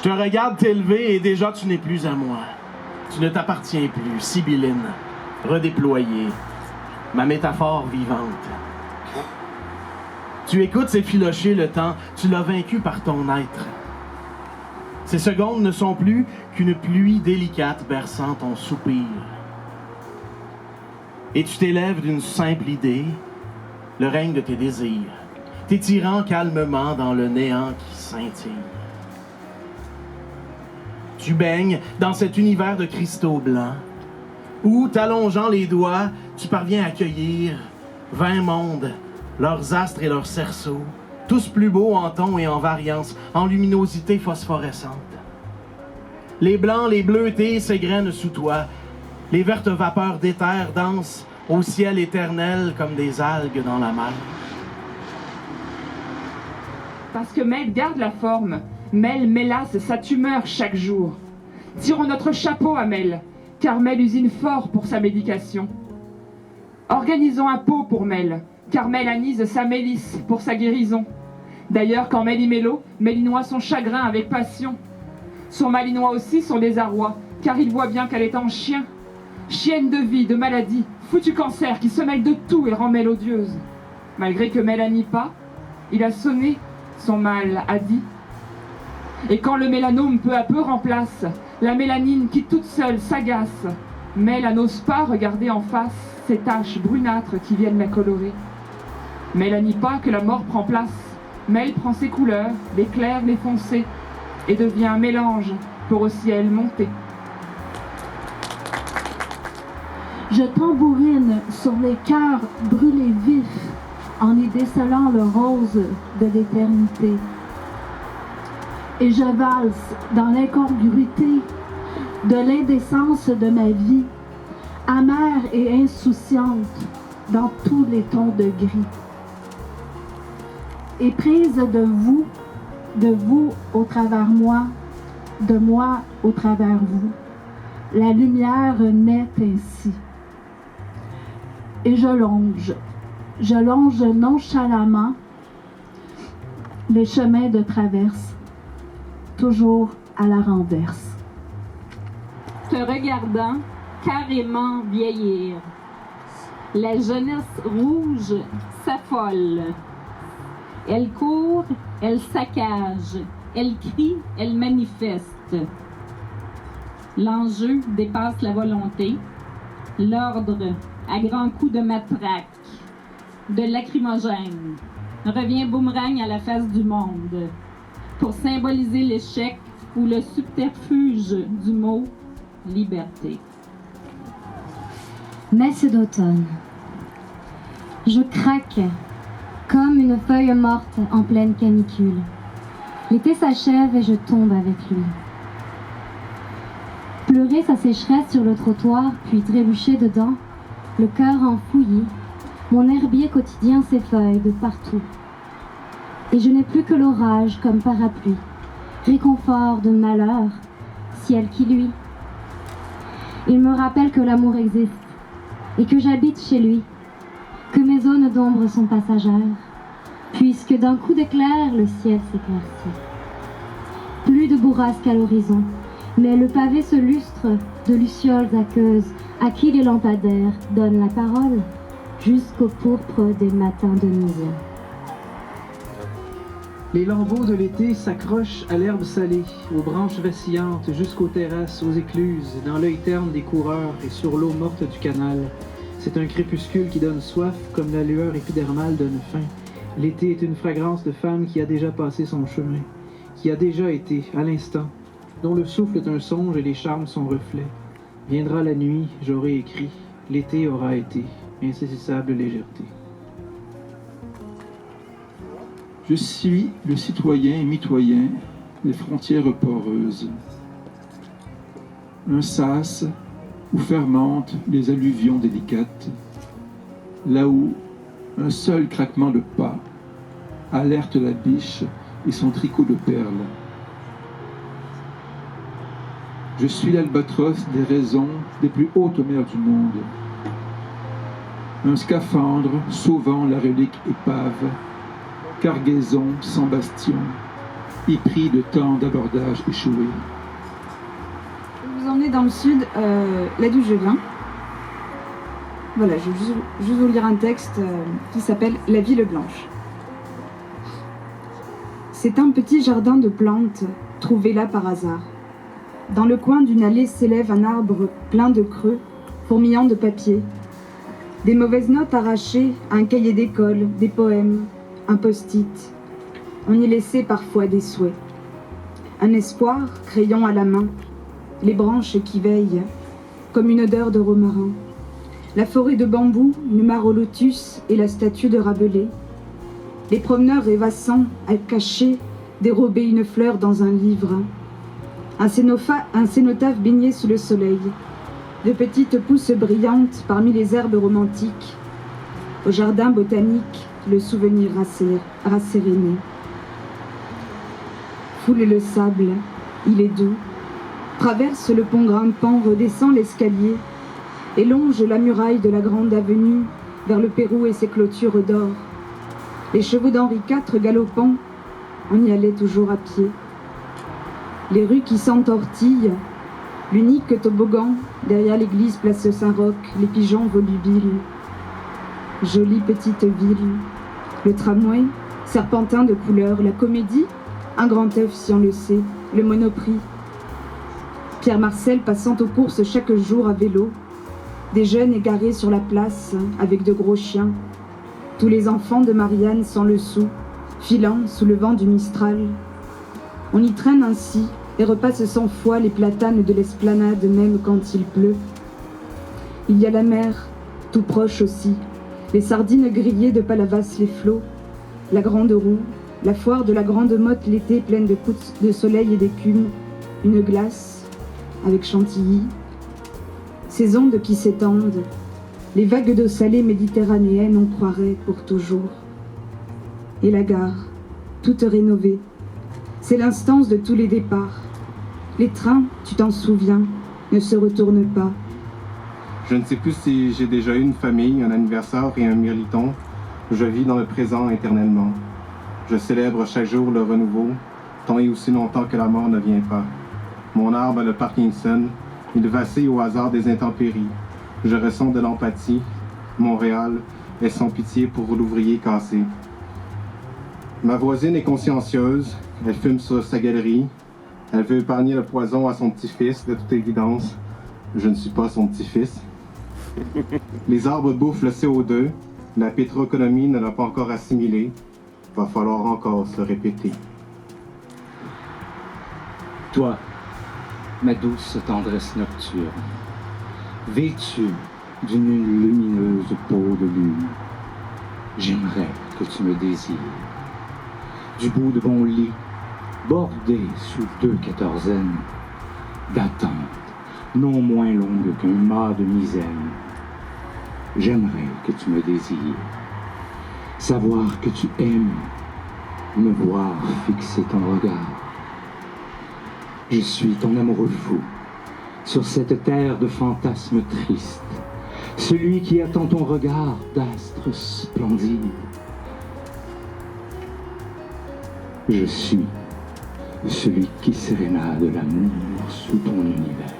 Je te regarde t'élever et déjà tu n'es plus à moi. Tu ne t'appartiens plus, Sibylline, redéployée, ma métaphore vivante. Tu écoutes s'effilocher le temps, tu l'as vaincu par ton être. Ces secondes ne sont plus qu'une pluie délicate berçant ton soupir. Et tu t'élèves d'une simple idée, le règne de tes désirs, t'étirant calmement dans le néant qui scintille. Tu baignes dans cet univers de cristaux blancs, où, t'allongeant les doigts, tu parviens à accueillir 20 mondes, leurs astres et leurs cerceaux, tous plus beaux en ton et en variance, en luminosité phosphorescente. Les blancs, les bleutés s'égrènent sous toi, les vertes vapeurs d'éther dansent au ciel éternel comme des algues dans la mer. Parce que Mel garde la forme, Mel mélasse sa tumeur chaque jour. Tirons notre chapeau à Mel, car Mel usine fort pour sa médication. Organisons un pot pour Mel, car Mel anise sa mélisse pour sa guérison. D'ailleurs, quand Mel y mélo, Mel y noie son chagrin avec passion. Son mal y noie aussi son désarroi, car il voit bien qu'elle est en chien. Chienne de vie, de maladie, foutu cancer qui se mêle de tout et rend Mel odieuse. Malgré que Mel nie pas, il a sonné, son mal a dit. Et quand le mélanome peu à peu remplace la mélanine qui toute seule s'agace, Mel n'ose pas regarder en face ces taches brunâtres qui viennent la colorer. Mel nie pas que la mort prend place. Mel prend ses couleurs, les clairs, les foncés, et devient un mélange pour au ciel monter. Je tambourine sur les cœurs brûlés vifs en y décelant le rose de l'éternité. Et je valse dans l'incongruité de l'indécence de ma vie, amère et insouciante dans tous les tons de gris. Et prise de vous au travers moi, de moi au travers vous, la lumière naît ainsi. Et je longe nonchalamment les chemins de traverse, toujours à la renverse. Te regardant carrément vieillir, la jeunesse rouge s'affole. Elle court, elle saccage, elle crie, elle manifeste. L'enjeu dépasse la volonté, l'ordre à grands coups de matraque, de lacrymogène, revient boomerang à la face du monde pour symboliser l'échec ou le subterfuge du mot liberté. Messe d'automne. Je craque comme une feuille morte en pleine canicule. L'été s'achève et je tombe avec lui. Pleurer sa sécheresse sur le trottoir, puis trébucher dedans, le cœur enfouilli, mon herbier quotidien s'effeuille de partout. Et je n'ai plus que l'orage comme parapluie, réconfort de malheur, ciel qui luit. Il me rappelle que l'amour existe et que j'habite chez lui, que mes zones d'ombre sont passagères, puisque d'un coup d'éclair, le ciel s'éclaircit. Plus de bourrasques à l'horizon, mais le pavé se lustre de lucioles aqueuses à qui les lampadaires donnent la parole jusqu'au pourpre des matins de midi. Les lambeaux de l'été s'accrochent à l'herbe salée, aux branches vacillantes jusqu'aux terrasses, aux écluses, dans l'œil terne des coureurs et sur l'eau morte du canal. C'est un crépuscule qui donne soif comme la lueur épidermale donne faim. L'été est une fragrance de femme qui a déjà passé son chemin, qui a déjà été, à l'instant, dont le souffle est un songe et les charmes sont reflets. Viendra la nuit, j'aurai écrit, l'été aura été, insaisissable légèreté. Je suis le citoyen et mitoyen des frontières poreuses. Un sas où fermentent les alluvions délicates, là où un seul craquement de pas alerte la biche et son tricot de perles. Je suis l'albatros des raisons des plus hautes mers du monde. Un scaphandre sauvant la relique épave, cargaison sans bastion, y pris de tant d'abordages échoués. Je vais vous emmener dans le sud, là d'où je viens. Voilà, je vais juste vous lire un texte qui s'appelle « La ville blanche ». C'est un petit jardin de plantes trouvé là par hasard. Dans le coin d'une allée s'élève un arbre plein de creux, fourmillant de papier. Des mauvaises notes arrachées, un cahier d'école, des poèmes, un post-it. On y laissait parfois des souhaits. Un espoir, crayon à la main, les branches qui veillent, comme une odeur de romarin. La forêt de bambou, numar au lotus et la statue de Rabelais. Les promeneurs rêvassants, à cacher, dérober une fleur dans un livre. Un cénotaphe baigné sous le soleil. De petites pousses brillantes parmi les herbes romantiques. Au jardin botanique, le souvenir rasséréné. Foule le sable, il est doux. Traverse le pont grimpant, redescend l'escalier et longe la muraille de la grande avenue vers le Pérou et ses clôtures d'or. Les chevaux d'Henri IV galopant, on y allait toujours à pied. Les rues qui s'entortillent, l'unique toboggan derrière l'église place Saint-Roch, les pigeons volubiles. Jolie petite ville, le tramway, serpentin de couleurs, la comédie, un grand œuf si on le sait, le Monoprix. Pierre Marcel passant aux courses chaque jour à vélo, des jeunes égarés sur la place avec de gros chiens, tous les enfants de Marianne sans le sou, filant sous le vent du Mistral. On y traîne ainsi et repasse sans foi les platanes de l'esplanade même quand il pleut. Il y a la mer, tout proche aussi, les sardines grillées de Palavas les flots, la grande roue, la foire de la Grande Motte l'été pleine de coups de soleil et d'écume, une glace avec chantilly, ces ondes qui s'étendent, les vagues d'eau salée méditerranéenne on croirait pour toujours. Et la gare, toute rénovée, c'est l'instance de tous les départs. Les trains, tu t'en souviens, ne se retournent pas. Je ne sais plus si j'ai déjà eu une famille, un anniversaire et un mirliton. Je vis dans le présent éternellement. Je célèbre chaque jour le renouveau, tant et aussi longtemps que la mort ne vient pas. Mon arbre a le Parkinson, il vacille au hasard des intempéries. Je ressens de l'empathie. Montréal est sans pitié pour l'ouvrier cassé. Ma voisine est consciencieuse, elle fume sur sa galerie. Elle veut épargner le poison à son petit-fils, de toute évidence. Je ne suis pas son petit-fils. Les arbres bouffent le CO2, la pétroéconomie ne l'a pas encore assimilé. Va falloir encore se répéter. Toi, ma douce tendresse nocturne, vêtue d'une lumineuse peau de lune, j'aimerais que tu me désires. Du bout de mon lit, bordé sous 2 quatorzaines, d'attente, non moins longue qu'un mât de misaine, j'aimerais que tu me désires. Savoir que tu aimes, me voir fixer ton regard. Je suis ton amoureux fou, sur cette terre de fantasmes tristes, celui qui attend ton regard d'astres splendides. Je suis celui qui sérénade l'amour sous ton univers.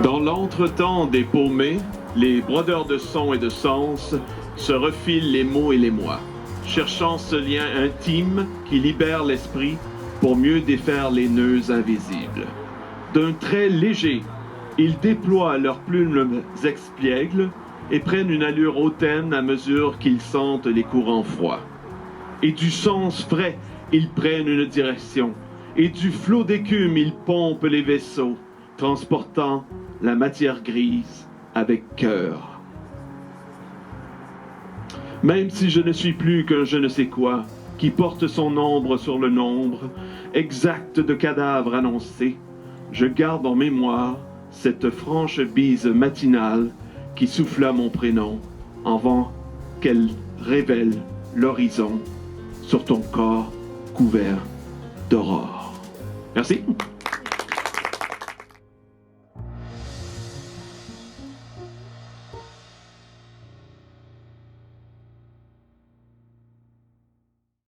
Dans l'entretemps des paumés, les brodeurs de sons et de sens se refilent les mots et les mots, cherchant ce lien intime qui libère l'esprit pour mieux défaire les nœuds invisibles. D'un trait léger, ils déploient leurs plumes expiègles et prennent une allure hautaine à mesure qu'ils sentent les courants froids. Et du sens frais, ils prennent une direction, et du flot d'écume, ils pompent les vaisseaux, transportant la matière grise avec cœur. Même si je ne suis plus qu'un je ne sais quoi, qui porte son ombre sur le nombre, exact de cadavres annoncés, je garde en mémoire cette franche bise matinale qui souffla mon prénom, avant qu'elle révèle l'horizon sur ton corps couvert d'aurore. Merci.